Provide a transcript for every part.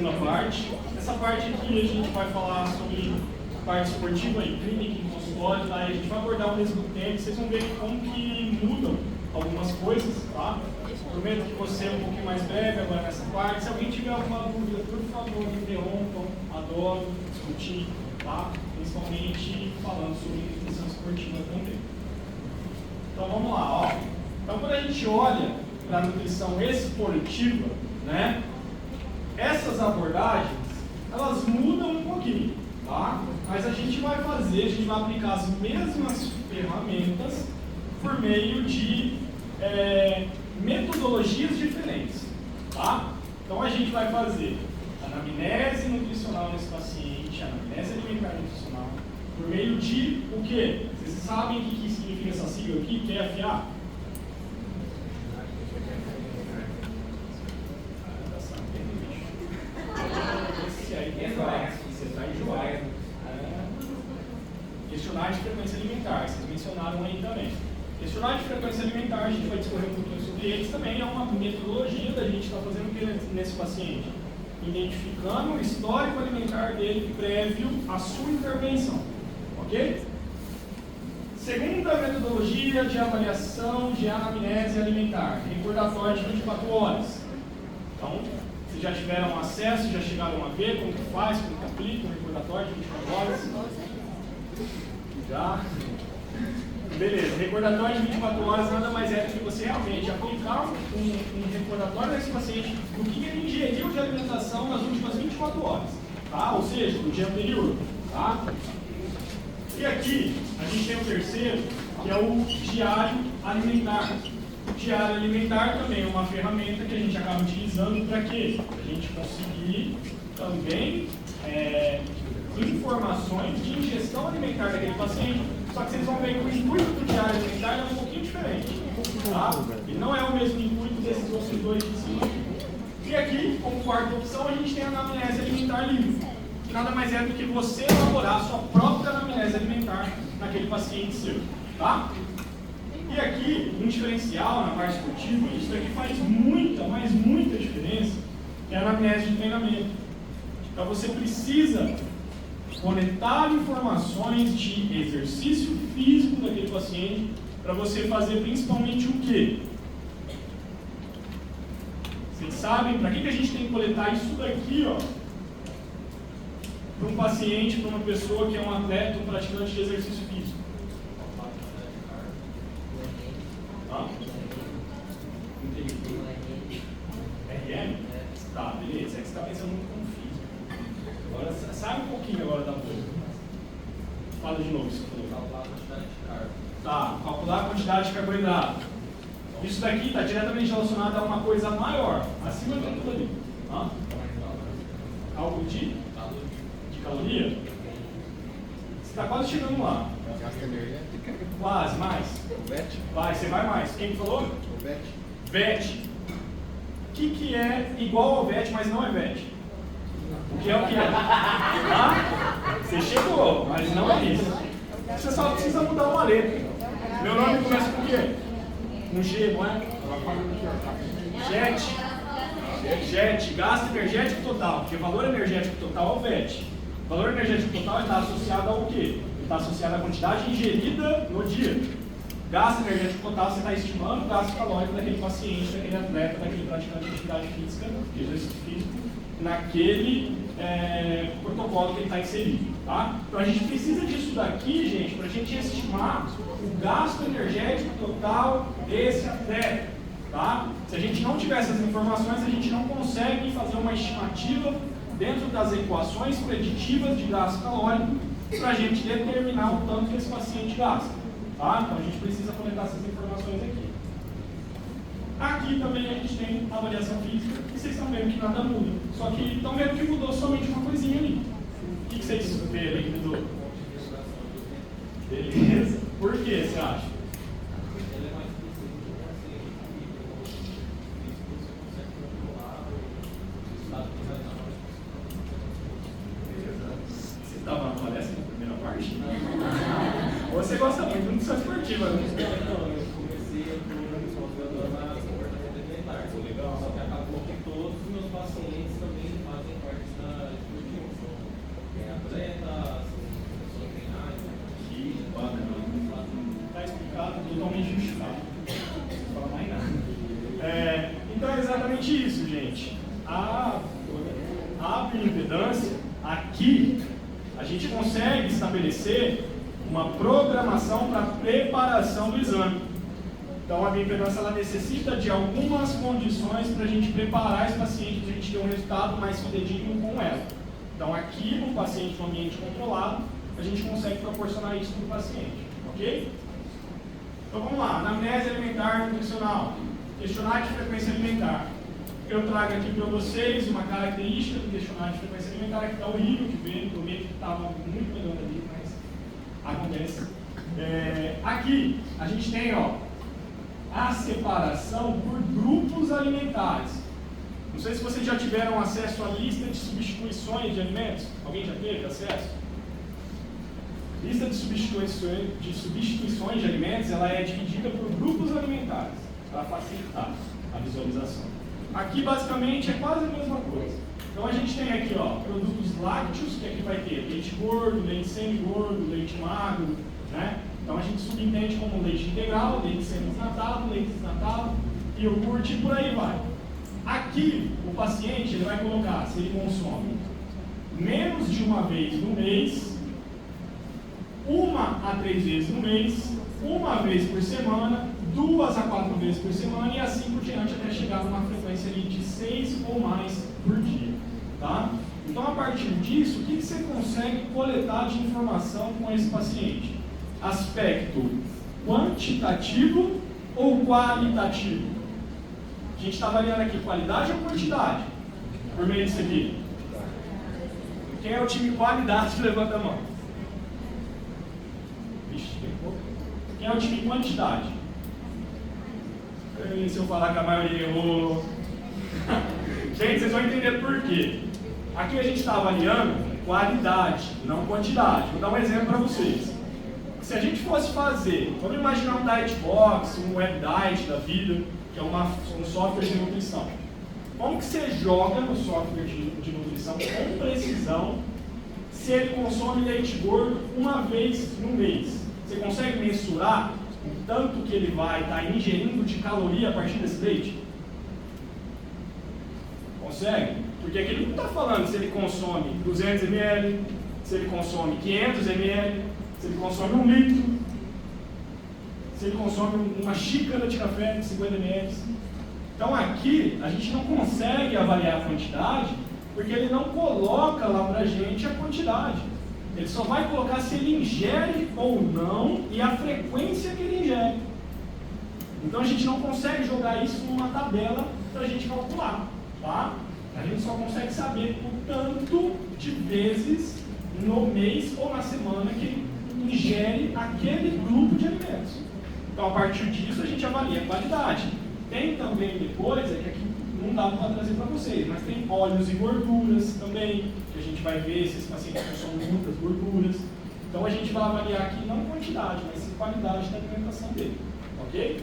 segunda parte. Essa parte aqui a gente vai falar sobre parte esportiva e clínica e consultório, tá? E a gente vai abordar ao mesmo tempo, vocês vão ver como que mudam algumas coisas, tá? Prometo que você é um pouquinho mais breve agora nessa parte. Se alguém tiver alguma dúvida, por favor, me interrompam, adoro discutir, tá? Principalmente falando sobre nutrição esportiva também. Então vamos lá, ó. Então quando a gente olha para a nutrição esportiva, né? Essas abordagens, elas mudam um pouquinho, tá? Mas a gente vai aplicar as mesmas ferramentas por meio de metodologias diferentes, tá? Então a gente vai fazer anamnese nutricional nesse paciente, anamnese alimentar nutricional, por meio de o quê? Vocês sabem o que significa essa sigla aqui, QFA? Você está enjoado. Questionário de frequência alimentar, vocês mencionaram aí também. Questionário de frequência alimentar, a gente vai discorrer um pouquinho sobre eles também, é uma metodologia da gente estar fazendo o que nesse paciente? Identificando o histórico alimentar dele prévio à sua intervenção, ok? Segunda metodologia de avaliação de anamnese alimentar, recordatório de 24 horas. Então, vocês já tiveram acesso, já chegaram a ver como que faz, como que aplica um recordatório de 24 horas? Já? Beleza, recordatório de 24 horas nada mais é do que você realmente aplicar um recordatório nesse paciente do que ele ingeriu de alimentação nas últimas 24 horas, tá? Ou seja, no dia anterior, tá? E aqui a gente tem o terceiro, que é o diário alimentar. O diário alimentar também é uma ferramenta que a gente acaba utilizando para quê? Para a gente conseguir também informações de ingestão alimentar daquele paciente. Só que vocês vão ver que o intuito do diário alimentar é um pouquinho diferente, tá? E não é o mesmo intuito desses outros dois de cima. E aqui, como quarta opção, a gente tem a anamnese alimentar livre, que nada mais é do que você elaborar a sua própria anamnese alimentar naquele paciente seu, tá? E aqui, um diferencial na parte esportiva, isso aqui faz muita, mas muita diferença, que é a anamnese de treinamento. Então você precisa coletar informações de exercício físico daquele paciente para você fazer principalmente o quê? Vocês sabem para que a gente tem que coletar isso daqui, ó? Para um paciente, para uma pessoa que é um atleta, um praticante de exercício físico. Tá? RM? Tá, beleza. É que você está pensando muito como físico. Agora, sai um pouquinho agora da boca. Fala de novo isso. Calcular a quantidade de carbo. Tá, calcular a quantidade de carboidrato. Isso daqui está diretamente relacionado a uma coisa maior, acima de tudo ali. Tá? Cálculo de caloria? Você está quase chegando lá. Gasta energia? Quase, mais. VET? Vai, você vai mais. Quem falou? VET. VET. O que é igual ao VET, mas não é VET? O que é o que é? Tá? Você chegou, mas não é isso. Você só precisa mudar uma letra. Meu nome começa com o quê? Com G, não é? JET, gasto energético total, porque valor energético total é o VET. O valor energético total está associado ao quê? Está associado à quantidade ingerida no dia. Gasto energético total, você está estimando o gasto calórico daquele paciente, daquele atleta, daquele praticante de atividade física, de exercício físico, naquele protocolo que ele está inserido. Tá? Então a gente precisa disso daqui, gente, para a gente estimar o gasto energético total desse atleta. Tá? Se a gente não tiver essas informações, a gente não consegue fazer uma estimativa dentro das equações preditivas de gasto calórico para a gente determinar o tanto que esse paciente gasta. Tá? Então a gente precisa coletar essas informações aqui. Aqui também a gente tem a avaliação física e vocês estão vendo que nada muda. Só que estão vendo que mudou somente uma coisinha ali. O que vocês veem aí que mudou? Beleza. Por que você acha? Você estava na palestra na primeira parte? Ou você gosta muito de nutrição esportiva, né? Legal, só que acabou que todos os meus pacientes também fazem parte atleta, se a pessoa treinar, Sim, está explicado, totalmente justificado. Não fala mais nada. Então é exatamente isso, gente. A bioimpedância, aqui, a gente consegue estabelecer uma programação para preparação do exame. Então a bioimpedância ela necessita de algumas condições para a gente preparar esse paciente, para a gente ter um resultado mais fidedigno com ela. Então aqui no paciente no ambiente controlado, a gente consegue proporcionar isso para o paciente, ok? Então vamos lá, anamnese alimentar nutricional, questionário de frequência alimentar. Eu trago aqui para vocês uma característica do questionário de frequência alimentar que está horrível de ver, prometo que estava muito melhor ali, mas acontece. Aqui a gente tem a separação por grupos alimentares. Não sei se vocês já tiveram acesso à lista de substituições de alimentos. Alguém já teve acesso? Lista de substituições de alimentos, ela é dividida por grupos alimentares, para facilitar a visualização. Aqui, basicamente, é quase a mesma coisa. Então, a gente tem aqui, produtos lácteos, que aqui vai ter leite gordo, leite semi-gordo, leite magro, né? Então, a gente subentende como leite integral, leite semi-desnatado, leite desnatado, iogurte e por aí vai. Aqui, o paciente ele vai colocar se ele consome menos de uma vez no mês, 1 a 3 vezes no mês, 1 vez por semana, 2 a 4 vezes por semana e assim por diante até chegar numa frequência ali de 6 ou mais por dia. Tá? Então, a partir disso, o que você consegue coletar de informação com esse paciente? Aspecto quantitativo ou qualitativo? A gente está avaliando aqui qualidade ou quantidade? Por meio disso aqui. Quem é o time qualidade? Levanta a mão. Vixe, tem pouco. Quem é o time quantidade? Se eu falar que a maioria errou. Gente, vocês vão entender por quê. Aqui a gente está avaliando qualidade, não quantidade. Vou dar um exemplo para vocês. Se a gente fosse fazer, vamos imaginar um diet box, um web diet da vida, que é um software de nutrição. Como que você joga no software de nutrição com precisão se ele consome leite gordo 1 vez no mês? Você consegue mensurar o tanto que ele vai estar ingerindo de caloria a partir desse leite? Consegue? Porque aqui ele não está falando se ele consome 200 ml, se ele consome 500 ml, se ele consome 1 litro, se ele consome uma xícara de café de 50 ml. Então aqui a gente não consegue avaliar a quantidade porque ele não coloca lá para a gente a quantidade. Ele só vai colocar se ele ingere ou não e a frequência que ele ingere. Então a gente não consegue jogar isso numa tabela para a gente calcular, tá? A gente só consegue saber o tanto de vezes no mês ou na semana que ele ingere aquele grupo de alimentos. Então a partir disso a gente avalia a qualidade. Tem também depois, que aqui não dá para trazer para vocês, mas tem óleos e gorduras também, que a gente vai ver se esse paciente consome muitas gorduras. Então a gente vai avaliar aqui não quantidade, mas sim qualidade da alimentação dele, ok?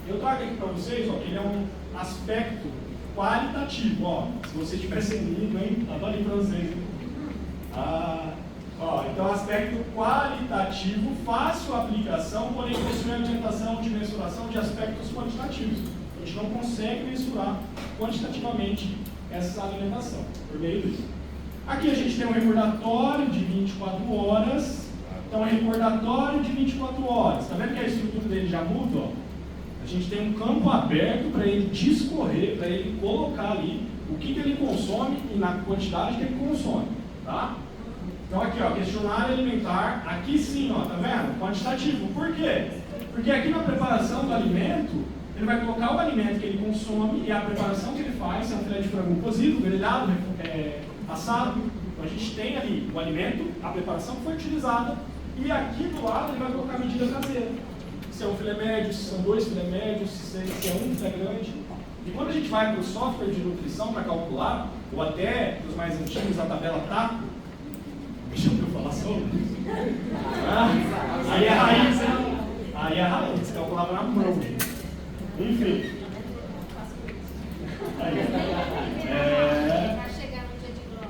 Eu trago aqui para vocês, que ele é um aspecto qualitativo, se você tivesse lido, hein? Estava ali para vocês. Então aspecto qualitativo, fácil aplicação, porém possui alimentação de mensuração de aspectos quantitativos. A gente não consegue mensurar quantitativamente essa alimentação, por meio disso. Aqui a gente tem um recordatório de 24 horas. Então, recordatório de 24 horas. Está vendo que a estrutura dele já muda? A gente tem um campo aberto para ele discorrer, para ele colocar ali o que ele consome e na quantidade que ele consome. Tá? Então, aqui, questionário alimentar. Aqui sim, tá vendo? Quantitativo. Por quê? Porque aqui na preparação do alimento, ele vai colocar o alimento que ele consome e a preparação que ele faz, é um filé de frango cozido, grelhado, assado. Então a gente tem ali o alimento, a preparação que foi utilizada, e aqui do lado ele vai colocar a medida caseira. Se é um filé médio, se são 2 filé médios, se é um filé grande. E quando a gente vai para o software de nutrição para calcular, ou até os mais antigos, a tabela TACO, deixa eu falar sobre isso. Aí é raiz, né? Aí é raiz, calculava na mão. Enfim. Vai chegar no dia de glória.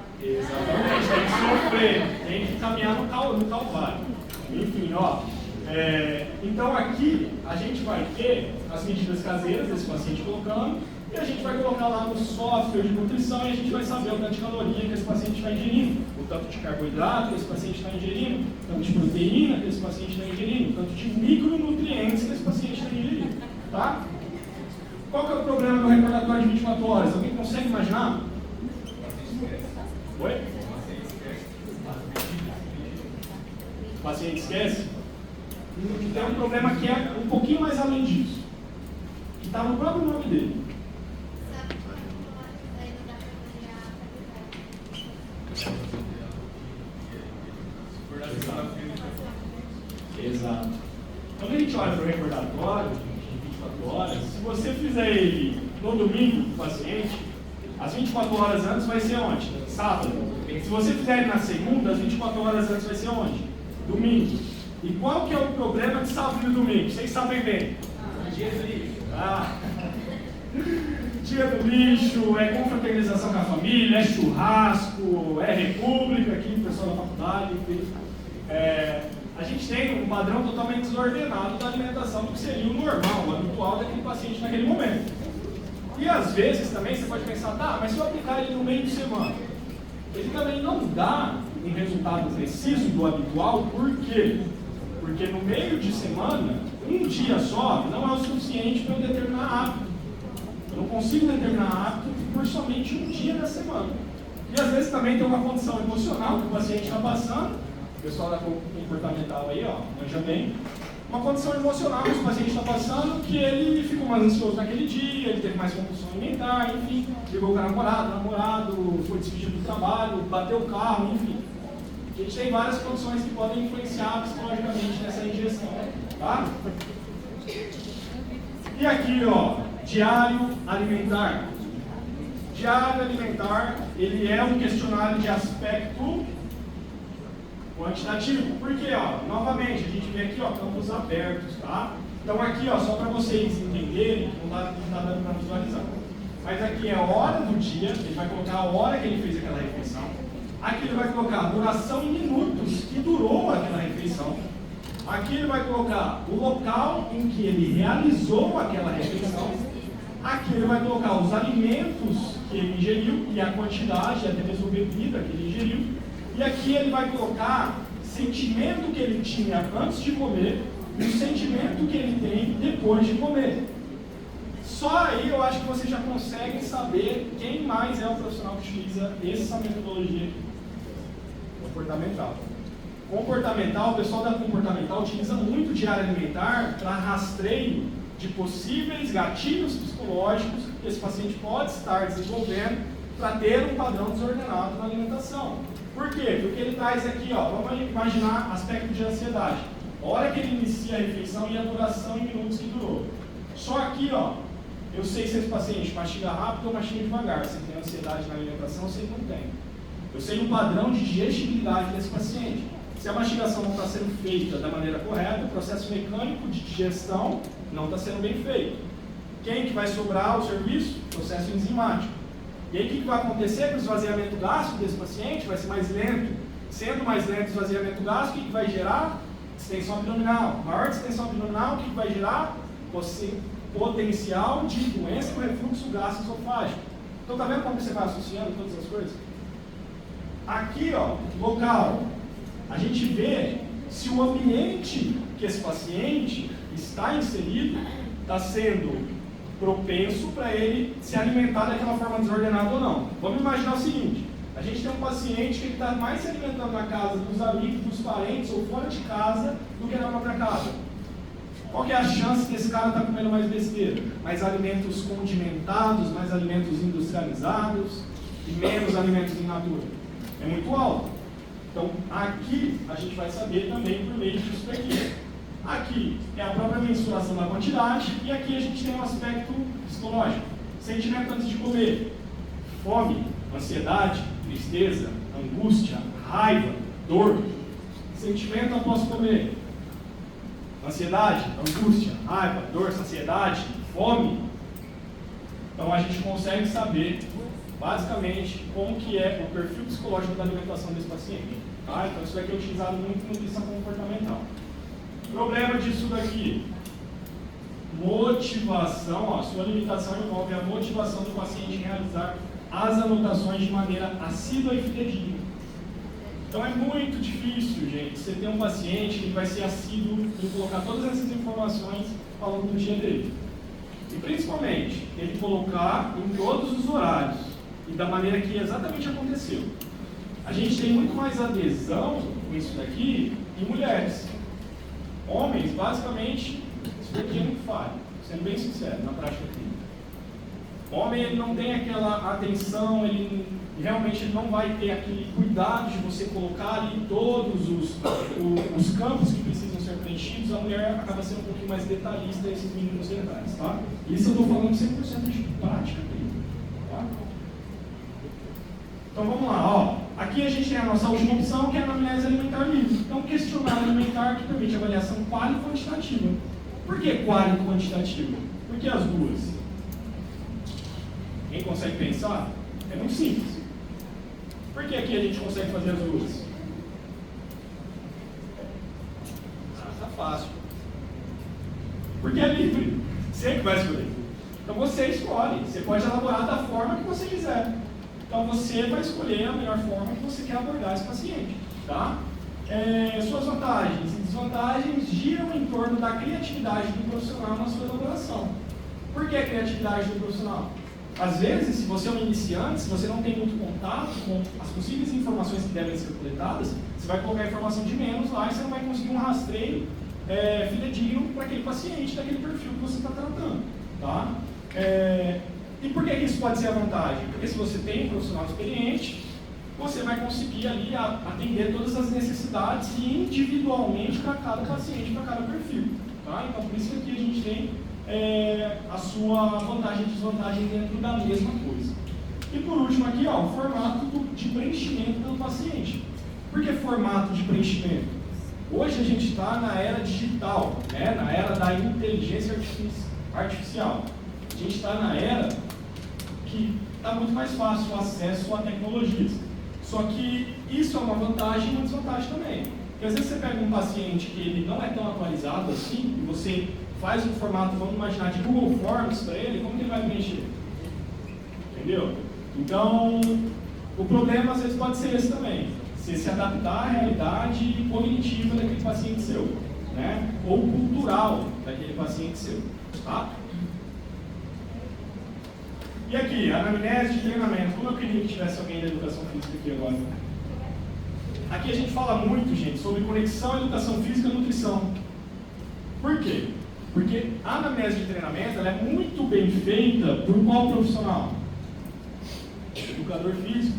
Então aqui a gente vai ter as medidas caseiras desse paciente colocando, e a gente vai colocar lá no software de nutrição e a gente vai saber o tanto de caloria que esse paciente está ingerindo, o tanto de carboidrato que esse paciente está ingerindo, o tanto de proteína que esse paciente está ingerindo, o tanto de micronutrientes que esse paciente está ingerindo. Tá? Qual que é o problema do recordatório de 24 horas? Alguém consegue imaginar? Oi? O paciente esquece? Tem um problema que é um pouquinho mais além disso, que está no próprio nome dele. Exato. Quando a gente olha para o recordatório de 24 horas, se você fizer ele no domingo com o paciente, as 24 horas antes vai ser onde? Sábado. Se você fizer ele na segunda, as 24 horas antes vai ser onde? Domingo. E qual que é o problema de sábado e domingo? Vocês sabem bem. Dia do lixo. Dia do lixo, é confraternização com a família, é churrasco, é república aqui, o pessoal da faculdade, enfim. A gente tem um padrão totalmente desordenado da alimentação do que seria o normal, o habitual daquele paciente naquele momento. E às vezes também você pode pensar, tá, mas se eu aplicar ele no meio de semana, ele também não dá um resultado preciso do habitual, por quê? Porque no meio de semana, um dia só não é o suficiente para eu determinar hábito. Eu não consigo determinar hábito por somente um dia da semana. E às vezes também tem uma condição emocional que o paciente está passando. O pessoal da comportamental aí, ó, manja bem. Uma condição emocional que o paciente está passando, que ele ficou mais ansioso naquele dia, ele teve mais compulsão alimentar, enfim, brigou com o namorado, foi despedido do trabalho, bateu o carro, enfim. A gente tem várias condições que podem influenciar psicologicamente nessa ingestão, tá? E aqui, ó, diário alimentar. Diário alimentar, ele é um questionário de aspecto quantitativo. Por quê? Ó, novamente, a gente vê aqui, ó, campos abertos, tá? Então aqui, ó, só para vocês entenderem, não dá dando para visualizar. Mas aqui é a hora do dia, ele vai colocar a hora que ele fez aquela refeição. Aqui ele vai colocar a duração em minutos que durou aquela refeição. Aqui ele vai colocar o local em que ele realizou aquela refeição. Aqui ele vai colocar os alimentos que ele ingeriu e a quantidade, até mesmo bebida que ele ingeriu. E aqui ele vai colocar o sentimento que ele tinha antes de comer e o sentimento que ele tem depois de comer. Só aí eu acho que você já consegue saber quem mais é o profissional que utiliza essa metodologia aqui. Comportamental. Comportamental, o pessoal da comportamental utiliza muito diário alimentar para rastreio de possíveis gatilhos psicológicos que esse paciente pode estar desenvolvendo para ter um padrão desordenado na alimentação. Por quê? Porque ele traz aqui, ó, vamos imaginar aspecto de ansiedade. A hora que ele inicia a refeição e a duração em minutos que durou. Só aqui, ó, eu sei se esse paciente mastiga rápido ou mastiga devagar. Se tem ansiedade na alimentação, se ele não tem. Eu sei o padrão de digestibilidade desse paciente. Se a mastigação não está sendo feita da maneira correta, o processo mecânico de digestão não está sendo bem feito. Quem que vai sobrar o serviço? Processo enzimático. E aí o que vai acontecer com o esvaziamento gástrico desse paciente? Vai ser mais lento. Sendo mais lento o esvaziamento gástrico, o que vai gerar? Distensão abdominal. Maior distensão abdominal, o que vai gerar? Potencial de doença com refluxo gastroesofágico. Então tá vendo como você vai associando todas as coisas? Aqui, ó, local. A gente vê se o ambiente que esse paciente está inserido está sendo propenso para ele se alimentar daquela forma desordenada ou não. Vamos imaginar o seguinte: a gente tem um paciente que está mais se alimentando na casa dos amigos, dos parentes ou fora de casa do que na própria casa. Qual que é a chance que esse cara está comendo mais besteira? Mais alimentos condimentados, mais alimentos industrializados e menos alimentos in natura? É muito alto. Então, aqui a gente vai saber também por meio disso daqui. Aqui é a própria mensuração da quantidade e aqui a gente tem um aspecto psicológico. Sentimento antes de comer. Fome, ansiedade, tristeza, angústia, raiva, dor. Sentimento após comer. Ansiedade, angústia, raiva, dor, saciedade, fome. Então a gente consegue saber basicamente como que é o perfil psicológico da alimentação desse paciente. Tá? Então isso daqui é utilizado muito em nutrição comportamental. Problema disso daqui. Motivação, ó, sua limitação envolve a motivação do paciente em realizar as anotações de maneira assídua e fidedigna. Então é muito difícil, gente, você ter um paciente que vai ser assíduo em colocar todas essas informações ao longo do dia dele. E principalmente, ele colocar em todos os horários e da maneira que exatamente aconteceu. A gente tem muito mais adesão com isso daqui em mulheres. Homens, basicamente, isso daqui é muito falho, sendo bem sincero, na prática clínica. Homem, ele não tem aquela atenção, ele realmente não vai ter aquele cuidado de você colocar ali todos os campos que precisam ser preenchidos. A mulher acaba sendo um pouquinho mais detalhista nesses mínimos detalhes, tá? Isso eu estou falando 100% de prática clínica, tá? Então vamos lá, ó. Aqui a gente tem a nossa última opção, que é a anamnese alimentar livre. Então, questionário alimentar que permite avaliação qual e quantitativa. Por que qual e quantitativa? Por que as duas? Quem consegue pensar? É muito simples. Por que aqui a gente consegue fazer as duas? Tá fácil. Porque é livre. Você que vai escolher. Então você escolhe. Você pode elaborar da forma que você quiser. Então você vai escolher a melhor forma que você quer abordar esse paciente. Tá? Suas vantagens e desvantagens giram em torno da criatividade do profissional na sua elaboração. Por que a criatividade do profissional? Às vezes, se você é um iniciante, se você não tem muito contato com as possíveis informações que devem ser coletadas, você vai colocar informação de menos lá e você não vai conseguir um rastreio fidedigno para aquele paciente, daquele perfil que você está tratando. Tá? E por que isso pode ser a vantagem? Porque se você tem um profissional experiente, você vai conseguir ali atender todas as necessidades individualmente para cada paciente, para cada perfil. Tá? Então, por isso que aqui a gente tem a sua vantagem e desvantagem dentro da mesma coisa. E por último aqui, ó, o formato de preenchimento pelo paciente. Por que formato de preenchimento? Hoje a gente está na era digital, né? Na era da inteligência artificial. A gente está na era que está muito mais fácil o acesso a tecnologias. Só que isso é uma vantagem e uma desvantagem também. Porque às vezes você pega um paciente que ele não é tão atualizado assim, e você faz um formato, vamos imaginar, de Google Forms para ele, como que ele vai preencher? Entendeu? Então, o problema às vezes pode ser esse também. Você se adaptar à realidade cognitiva daquele paciente seu, né? Ou cultural daquele paciente seu, tá? E aqui, anamnese de treinamento. Como eu queria que tivesse alguém da educação física aqui agora. Aqui a gente fala muito, gente, sobre conexão educação física e nutrição. Por quê? Porque a anamnese de treinamento ela é muito bem feita por qual profissional? Educador físico.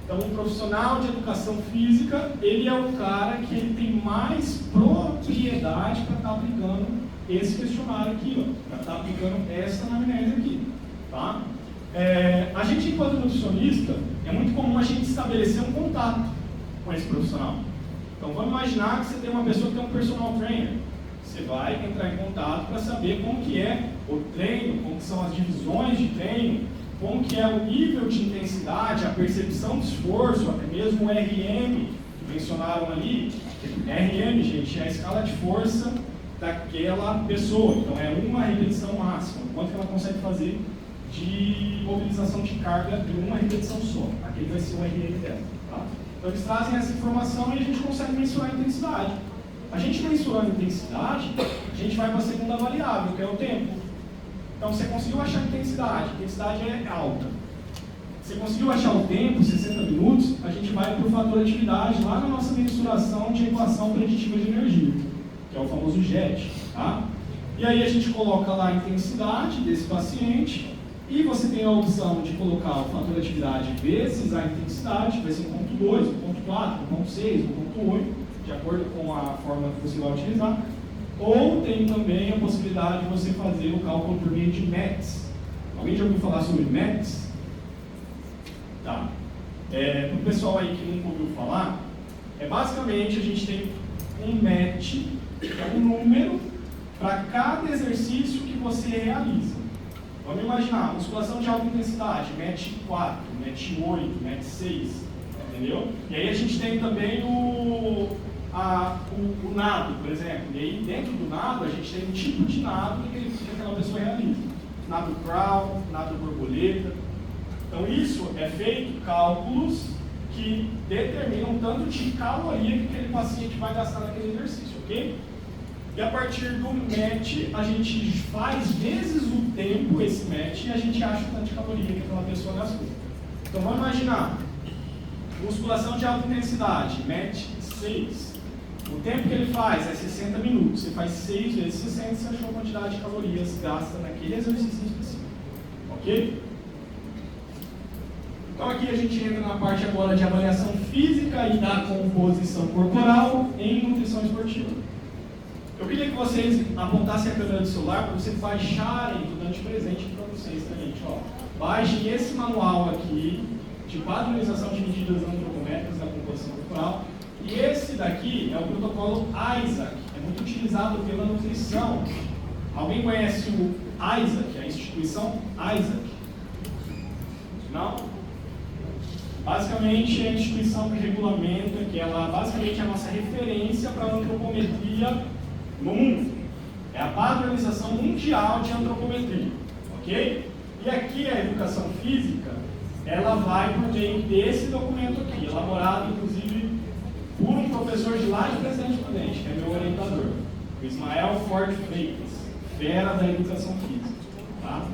Então, um profissional de educação física, ele é o cara que ele tem mais propriedade para estar aplicando esse questionário aqui, ó, para estar aplicando essa anamnese aqui. Tá? A gente, enquanto nutricionista, é muito comum a gente estabelecer um contato com esse profissional. Então, vamos imaginar que você tem uma pessoa que é um personal trainer. Você vai entrar em contato para saber como que é o treino, como que são as divisões de treino, como que é o nível de intensidade, a percepção de esforço, até mesmo o RM, que mencionaram ali. RM, gente, é a escala de força daquela pessoa. Então, é uma repetição máxima. Quanto que ela consegue fazer de mobilização de carga em uma repetição só. Aquele vai ser o RM dela. Tá? Então, eles trazem essa informação e a gente consegue mensurar a intensidade. A gente mensurando a intensidade, a gente vai para a segunda variável, que é o tempo. Então, você conseguiu achar a intensidade é alta. Você conseguiu achar o tempo, 60 minutos, a gente vai para o fator atividade, lá na nossa mensuração de equação preditiva de energia, que é o famoso JET. Tá? E aí a gente coloca lá a intensidade desse paciente, e você tem a opção de colocar o fator atividade vezes a intensidade, vai ser 1.2, 1.4, 1.6, 1.8, de acordo com a forma que você vai utilizar. Ou tem também a possibilidade de você fazer o cálculo por meio de METs. Alguém já ouviu falar sobre METs? Tá. Para o pessoal aí que nunca ouviu falar, basicamente a gente tem um MET, que é um número, para cada exercício que você realiza. Vamos imaginar, musculação de alta intensidade, MET 4, MET 8, MET 6, entendeu? E aí a gente tem também o nado, por exemplo. E aí, dentro do nado, a gente tem um tipo de nado que aquela pessoa realiza. Nado crawl, nado borboleta. Então, isso é feito cálculos que determinam o tanto de caloria que aquele paciente vai gastar naquele exercício, ok? E a partir do match, a gente faz vezes o tempo esse match e a gente acha o tanto de caloria que aquela pessoa gastou. Então, vamos imaginar. Musculação de alta intensidade, match 6. O tempo que ele faz é 60 minutos. Você faz 6 vezes 60, você achou a quantidade de calorias gasta naquele exercício específico. Ok? Então aqui a gente entra na parte agora de avaliação física e da composição corporal em nutrição esportiva. Eu queria que vocês apontassem a câmera do celular para vocês baixarem, estou de presente para vocês também. Ó. Baixem esse manual aqui de padronização de medidas antropométricas da composição corporal. E esse daqui é o protocolo ISAC, é muito utilizado pela nutrição. Alguém conhece o ISAC, a instituição ISAC? Não? Basicamente é a instituição que regulamenta, que ela basicamente é a nossa referência para a antropometria no mundo. É a padronização mundial de antropometria, ok? E aqui a educação física, ela vai por meio desse documento aqui, elaborado inclusive por um professor de lá de Presidente Prudente, que é meu orientador, o Ismael Ford Freitas, fera da educação física. Tá?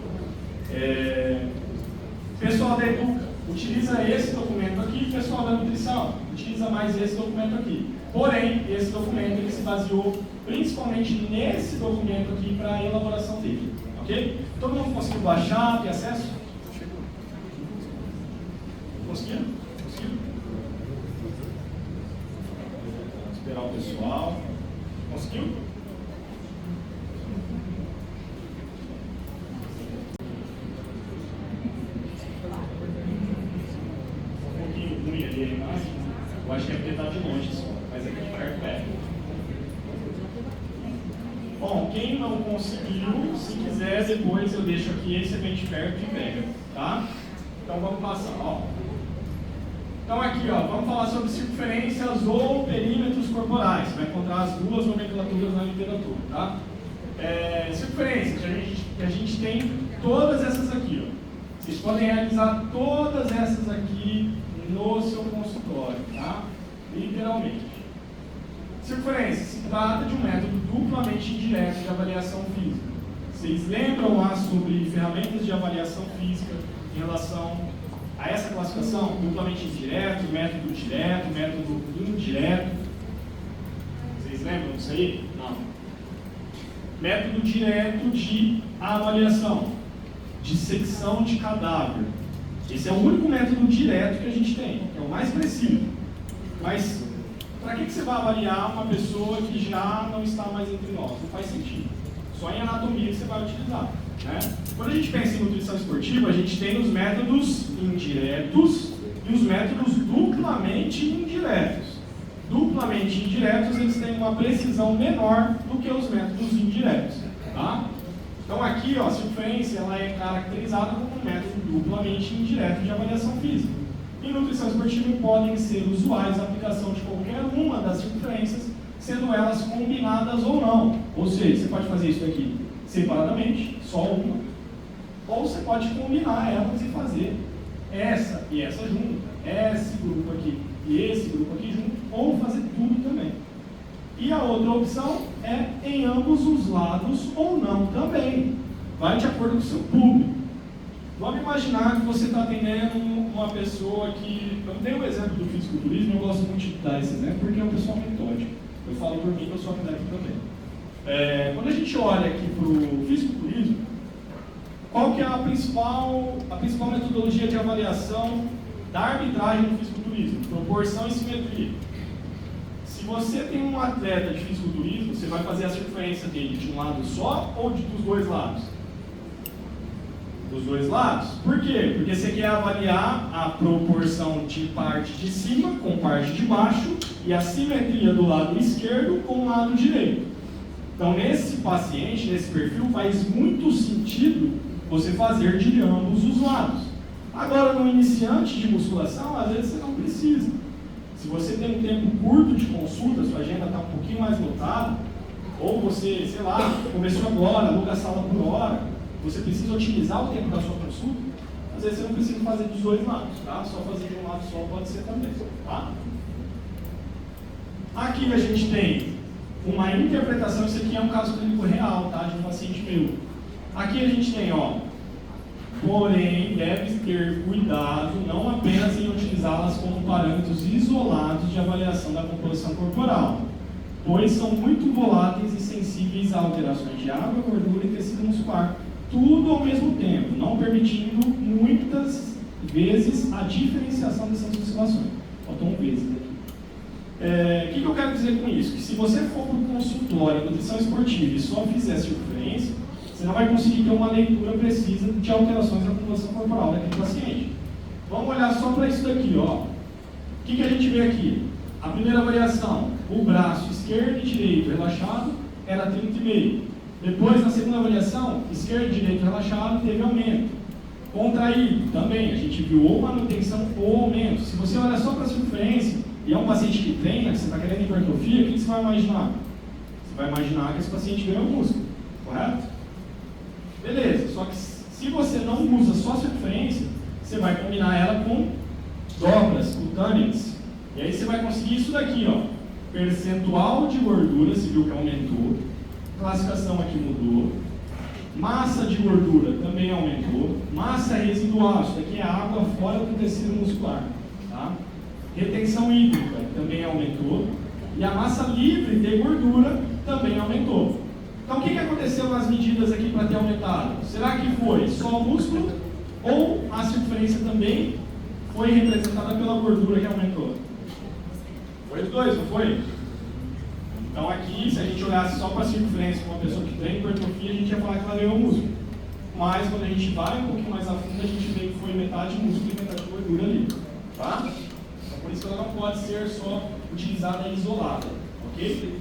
Pessoal da Educa utiliza esse documento aqui, pessoal da nutrição utiliza mais esse documento aqui. Porém, esse documento ele se baseou principalmente nesse documento aqui para a elaboração dele. Ok? Todo mundo conseguiu baixar, ter acesso? Conseguiu? Conseguiu? Vamos esperar o pessoal. Conseguiu? Eu acho que é porque está de longe só, mas aqui de perto é. Bom, quem não conseguiu, se quiser, depois eu deixo aqui, esse é bem de perto e pega, tá? Então vamos passar, ó. Então aqui, ó, vamos falar sobre circunferências ou perímetros corporais. Você vai encontrar as duas nomenclaturas na literatura, tá? Circunferências, que a gente tem todas essas aqui, ó. Vocês podem realizar todas essas aqui no seu consultório, tá? Literalmente. Circunferência se trata de um método duplamente indireto de avaliação física. Vocês lembram lá sobre ferramentas de avaliação física em relação a essa classificação? Duplamente indireto, método direto, método indireto. Vocês lembram disso aí? Não. Método direto de avaliação, dissecção de cadáver. Esse é o único método direto que a gente tem, é o mais preciso. Mas, para que você vai avaliar uma pessoa que já não está mais entre nós? Não faz sentido. Só em anatomia que você vai utilizar. Né? Quando a gente pensa em nutrição esportiva, a gente tem os métodos indiretos e os métodos duplamente indiretos. Duplamente indiretos, eles têm uma precisão menor do que os métodos indiretos. Tá? Então aqui, ó, a circunferência ela é caracterizada como um método duplamente indireto de avaliação física. Em nutrição esportiva podem ser usuais a aplicação de qualquer uma das circunferências, sendo elas combinadas ou não. Ou seja, você pode fazer isso aqui separadamente, só uma, ou você pode combinar elas e fazer essa e essa junto, esse grupo aqui e esse grupo aqui junto, ou fazer tudo também. E a outra opção é em ambos os lados ou não também. Vai de acordo com o seu público. Vamos imaginar que você está atendendo uma pessoa que... Eu dei um exemplo do fisiculturismo, eu gosto muito de dar esse exemplo porque é um pessoal metódico. Eu falo por mim que eu sou atleta também. Quando a gente olha aqui para o fisiculturismo, qual que é a principal metodologia de avaliação da arbitragem no fisiculturismo? Proporção e simetria. Se você tem um atleta de fisiculturismo, você vai fazer a circunferência dele de um lado só ou dos dois lados? Dos dois lados. Por quê? Porque você quer avaliar a proporção de parte de cima com parte de baixo e a simetria do lado esquerdo com o lado direito. Então, nesse paciente, nesse perfil, faz muito sentido você fazer de ambos os lados. Agora, no iniciante de musculação, às vezes você não precisa. Se você tem um tempo curto de consulta, sua agenda está um pouquinho mais lotada, ou você, sei lá, começou agora, aluga a sala por hora, você precisa otimizar o tempo da sua consulta, às vezes você não precisa fazer dos dois lados, tá? Só fazer de um lado só pode ser também, tá? Aqui a gente tem uma interpretação, isso aqui é um caso clínico real, tá? De um paciente meu. Aqui a gente tem, ó, porém, deve ter cuidado não apenas em utilizá-las como parâmetros isolados de avaliação da composição corporal, pois são muito voláteis e sensíveis a alterações de água, gordura e tecido muscular, tudo ao mesmo tempo, não permitindo muitas vezes a diferenciação dessas oscilações. Faltam vezes aqui. O que eu quero dizer com isso? Que se você for para o consultório, nutrição esportiva e só fizer circunferência, você não vai conseguir ter uma leitura precisa de alterações na composição corporal daquele paciente. Vamos olhar só para isso daqui, ó. O que a gente vê aqui? A primeira variação, o braço esquerdo e direito relaxado era 30,5. Depois, na segunda variação, esquerdo e direito relaxado teve aumento. Contraído, também, a gente viu ou manutenção ou aumento. Se você olha só para a circunferência e é um paciente que treina, que você está querendo hipertrofia, o que você vai imaginar? Você vai imaginar que esse paciente ganhou músculo, correto? Beleza, só que se você não usa só a circunferência, você vai combinar ela com dobras cutâneas. E aí você vai conseguir isso daqui, ó. Percentual de gordura, você viu que aumentou. Classificação aqui mudou. Massa de gordura também aumentou. Massa residual, isso daqui é água fora do tecido muscular. Tá? Retenção hídrica também aumentou. E a massa livre de gordura também aumentou. Então o que aconteceu nas medidas aqui para ter aumentado? Será que foi só o músculo? Ou a circunferência também foi representada pela gordura que aumentou? Foi os dois, não foi? Então aqui, se a gente olhasse só para a circunferência com uma pessoa que treina hipertrofia, a gente ia falar que ela ganhou músculo. Mas quando a gente vai um pouquinho mais a fundo, a gente vê que foi metade músculo e metade gordura ali. Tá? Então por isso que ela não pode ser só utilizada isolada. Ok?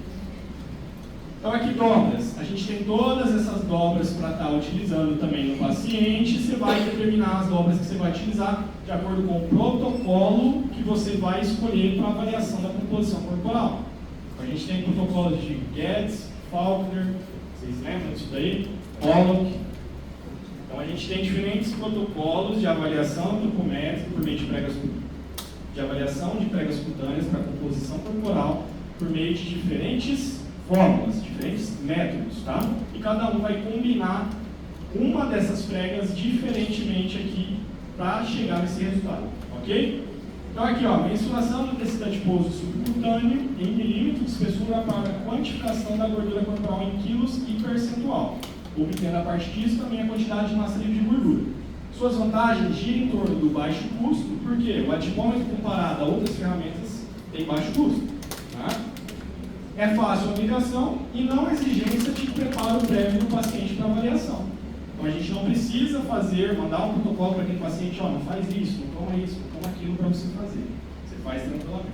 Então aqui dobras. A gente tem todas essas dobras para estar utilizando também no paciente. Você vai determinar as dobras que você vai utilizar de acordo com o protocolo que você vai escolher para avaliação da composição corporal. A gente tem protocolos de Getz, Faulkner, vocês lembram disso daí? Pollock. Então a gente tem diferentes protocolos de avaliação antropométrica por meio de pregas cutâneas para composição corporal por meio de diferentes fórmulas, diferentes métodos, tá? E cada um vai combinar uma dessas pregas diferentemente aqui para chegar nesse resultado, ok? Então aqui, ó, mensuração do tecido adiposo subcutâneo em milímetros de espessura para quantificação da gordura corporal em quilos e percentual, obtendo a partir disso também a quantidade de massa livre de gordura. Suas vantagens giram em torno do baixo custo, porque o adipômetro comparado a outras ferramentas tem baixo custo, tá? É fácil a aplicação e não exigência de preparo prévio do paciente para avaliação. Então a gente não precisa mandar um protocolo para aquele paciente, ó, não faz isso, não toma aquilo para você fazer. Você faz tranquilamente.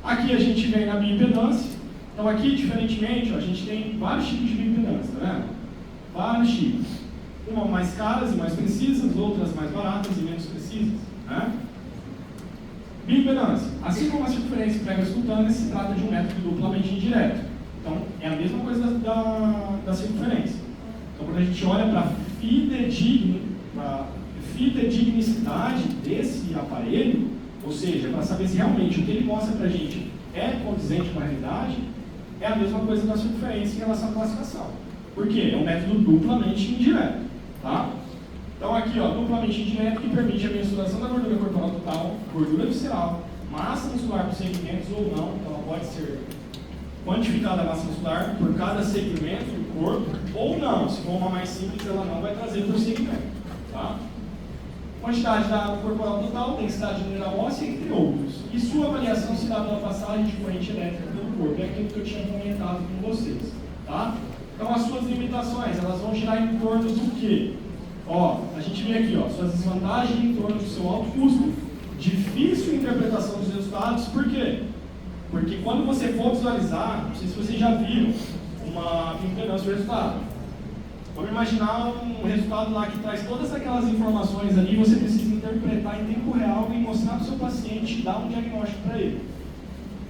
Aqui a gente vem na bioimpedância. Então aqui, diferentemente, ó, a gente tem vários tipos de bioimpedância, tá vendo? Vários tipos. Uma mais caras e mais precisas, outras mais baratas e menos precisas, né? Bioimpedância. Assim como a circunferência e pregas cutâneas, se trata de um método duplamente indireto. Então, é a mesma coisa da circunferência. Então, quando a gente olha para a fidedignicidade desse aparelho, ou seja, para saber se realmente o que ele mostra para a gente é condizente com a realidade, é a mesma coisa da circunferência em relação à classificação. Por quê? É um método duplamente indireto. Tá? Então aqui, ó, duplamente indireto, que permite a mensuração da gordura corporal total, gordura visceral, massa muscular por segmentos ou não, então ela pode ser quantificada a massa muscular por cada segmento do corpo, ou não, se for uma mais simples, ela não vai trazer por segmento. Tá? Quantidade da água corporal total, densidade mineral óssea, entre outros. E sua avaliação se dá pela passagem de corrente elétrica pelo corpo, é aquilo que eu tinha comentado com vocês. Tá? Então as suas limitações, elas vão girar em torno do quê? Ó, a gente vê aqui, ó, suas desvantagens em torno do seu alto custo, difícil interpretação dos resultados, por quê? Porque quando você for visualizar, não sei se vocês já viram uma bioimpedância do resultado. Vamos imaginar um resultado lá que traz todas aquelas informações ali e você precisa interpretar em tempo real e mostrar para o seu paciente e dar um diagnóstico para ele.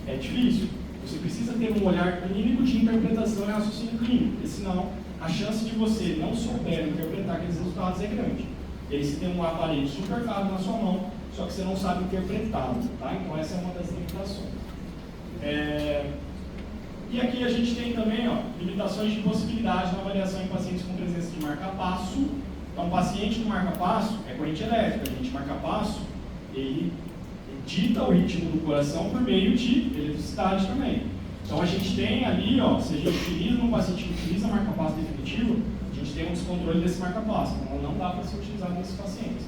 É difícil. Você precisa ter um olhar clínico de interpretação e raciocínio clínico, porque senão a chance de você não souber interpretar aqueles resultados é grande. E aí você tem um aparelho super caro na sua mão, só que você não sabe interpretá-lo, tá? Então essa é uma das limitações. E aqui a gente tem também, ó, limitações de possibilidade na avaliação em pacientes com presença de marca-passo. Então, um paciente com marca-passo é corrente elétrica, a gente marca-passo, ele dita o ritmo do coração por meio de eletricidade também. Então, a gente tem ali, ó, se a gente utiliza um paciente que utiliza marca-passo definitivo, a gente tem um descontrole desse marca-passo, então não dá para ser utilizado nesses pacientes.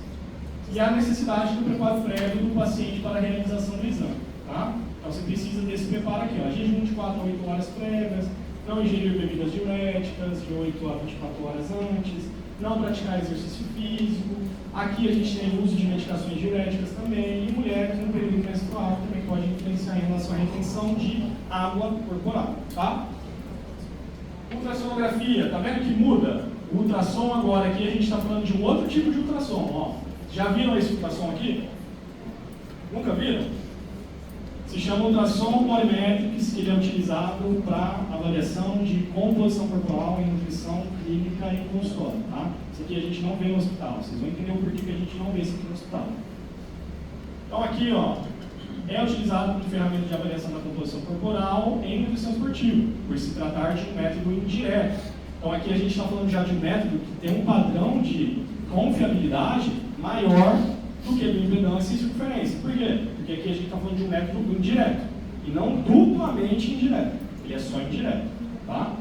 E a necessidade do preparo prévio do paciente para a realização do exame, tá? Então, você precisa desse preparo aqui, ó, jejum de 4 a 8 horas prévias, não ingerir bebidas diuréticas de 8 a 24 horas antes, não praticar exercício físico. Aqui a gente tem o uso de medicações diuréticas também, e mulheres no período menstrual também pode influenciar em relação à retenção de água corporal, tá? Ultrassonografia, tá vendo que muda? O ultrassom agora aqui a gente está falando de um outro tipo de ultrassom, ó. Já viram esse ultrassom aqui? Nunca viram? Se chama ultrassom Polymetrics, que ele é utilizado para avaliação de composição corporal em nutrição clínica e consultório, tá? Isso aqui a gente não vê no hospital, vocês vão entender o porquê que a gente não vê isso aqui no hospital. Então aqui, ó, é utilizado como ferramenta de avaliação da composição corporal em nutrição esportiva, por se tratar de um método indireto. Então aqui a gente está falando já de um método que tem um padrão de confiabilidade maior do que do impedância e circunferência. Por quê? Porque aqui a gente está falando de um método indireto, e não duplamente indireto, ele é só indireto, tá?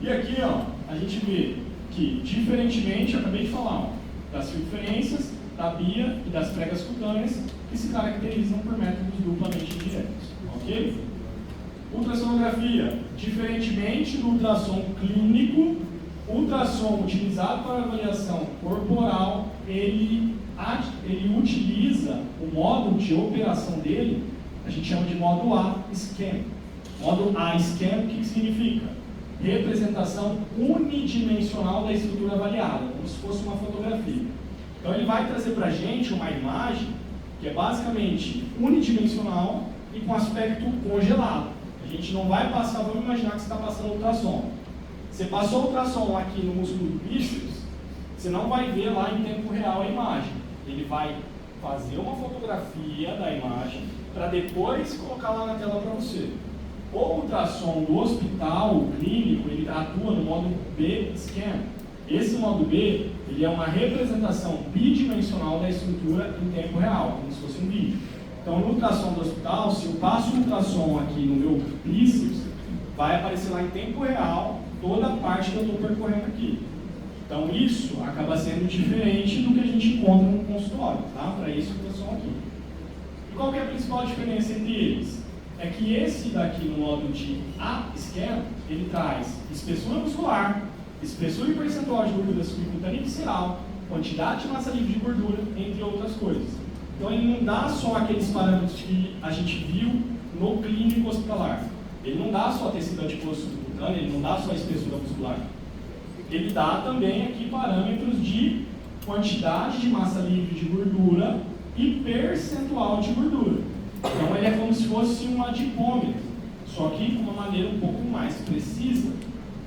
E aqui, ó, a gente vê que, diferentemente, eu acabei de falar, ó, das circunferências, da bia e das pregas cutâneas, que se caracterizam por métodos duplamente indiretos, ok? Ultrassonografia, diferentemente do ultrassom clínico, o ultrassom utilizado para avaliação corporal, ele utiliza o modo de operação dele, a gente chama de modo A-scan. Modo A-scan, o que significa? Representação unidimensional da estrutura avaliada, como se fosse uma fotografia. Então ele vai trazer para a gente uma imagem que é basicamente unidimensional e com aspecto congelado. A gente não vai passar, vamos imaginar que você está passando ultrassom. Você passou o ultrassom aqui no músculo do bíceps, você não vai ver lá em tempo real a imagem. Ele vai fazer uma fotografia da imagem para depois colocar lá na tela para você. O ultrassom do hospital clínico, ele atua no modo B-scan. Esse modo B, ele é uma representação bidimensional da estrutura em tempo real, como se fosse um vídeo. Então, no ultrassom do hospital, se eu passo o ultrassom aqui no meu bíceps, vai aparecer lá em tempo real toda a parte que eu estou percorrendo aqui. Então, isso acaba sendo diferente do que a gente encontra no consultório, tá? Para esse ultrassom aqui. E qual que é a principal diferença entre eles? É que esse daqui, no modo de A-scan, ele traz espessura muscular, espessura e percentual de gordura subcutânea e visceral, quantidade de massa livre de gordura, entre outras coisas. Então, ele não dá só aqueles parâmetros que a gente viu no clínico hospitalar. Ele não dá só tecido adiposo subcutâneo, ele não dá só espessura muscular. Ele dá também aqui parâmetros de quantidade de massa livre de gordura e percentual de gordura. Então ele é como se fosse um adipômetro, só que com uma maneira um pouco mais precisa.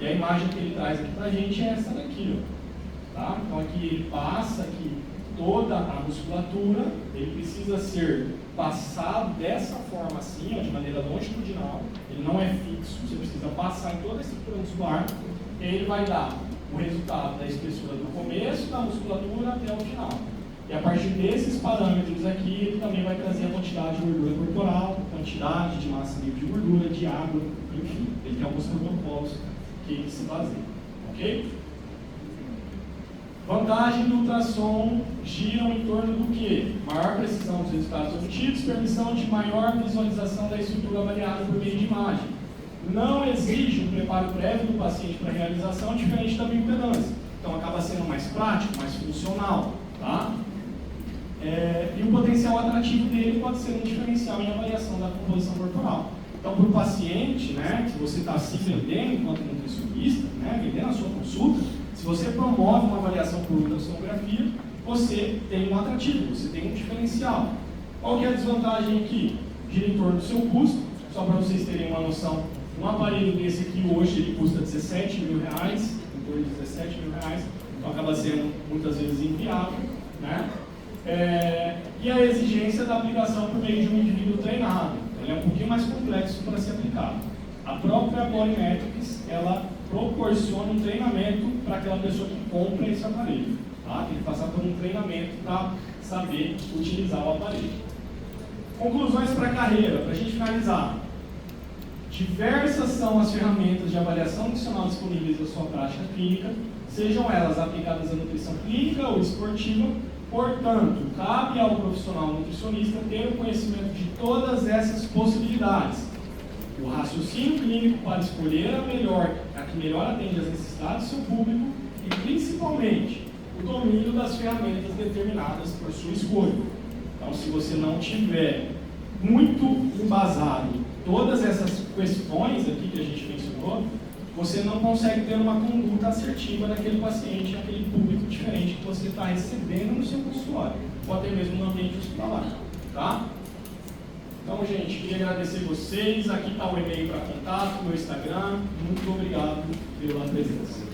E a imagem que ele traz aqui pra gente é essa daqui, ó. Tá? Então aqui ele passa aqui toda a musculatura, ele precisa ser passado dessa forma assim, ó, de maneira longitudinal, ele não é fixo, você precisa passar em toda a estrutura muscular, e aí ele vai dar o resultado da espessura do começo da musculatura até o final. E a partir desses parâmetros aqui, ele também vai trazer a quantidade de gordura corporal, quantidade de massa livre de gordura, de água, enfim. Ele tem alguns protocolos que ele se baseia, ok? Vantagem do ultrassom giram em torno do quê? Maior precisão dos resultados obtidos, permissão de maior visualização da estrutura avaliada por meio de imagem. Não exige um preparo prévio do paciente para a realização, diferente da bioimpedância. Então acaba sendo mais prático, mais funcional, tá? E o potencial atrativo dele pode ser um diferencial em avaliação da composição corporal. Então, para o paciente, né, que você está se vendendo enquanto nutricionista, né, vendendo a sua consulta, se você promove uma avaliação por ultrassonografia, você tem um atrativo, você tem um diferencial. Qual que é a desvantagem aqui? Gira em torno do seu custo, só para vocês terem uma noção, um aparelho desse aqui hoje ele custa R$17 mil, em torno de R$17 mil, então acaba sendo muitas vezes inviável, né? E a exigência da aplicação por meio de um indivíduo treinado, ele é um pouquinho mais complexo para ser aplicado. A própria Bodymetrics, ela proporciona um treinamento para aquela pessoa que compra esse aparelho, tá? Tem que passar por um treinamento para saber utilizar o aparelho. Conclusões para a carreira, para a gente finalizar. Diversas são as ferramentas de avaliação nutricional disponíveis na sua prática clínica, sejam elas aplicadas à nutrição clínica ou esportiva. Portanto, cabe ao profissional nutricionista ter o conhecimento de todas essas possibilidades. O raciocínio clínico para escolher a que melhor atende às necessidades do seu público e, principalmente, o domínio das ferramentas determinadas por sua escolha. Então, se você não tiver muito embasado todas essas questões aqui que a gente mencionou, você não consegue ter uma conduta assertiva naquele paciente, naquele público diferente que você está recebendo no seu consultório, ou até mesmo no ambiente hospitalar, tá? Então, gente, queria agradecer vocês. Aqui está o e-mail para contato, meu Instagram. Muito obrigado pela presença.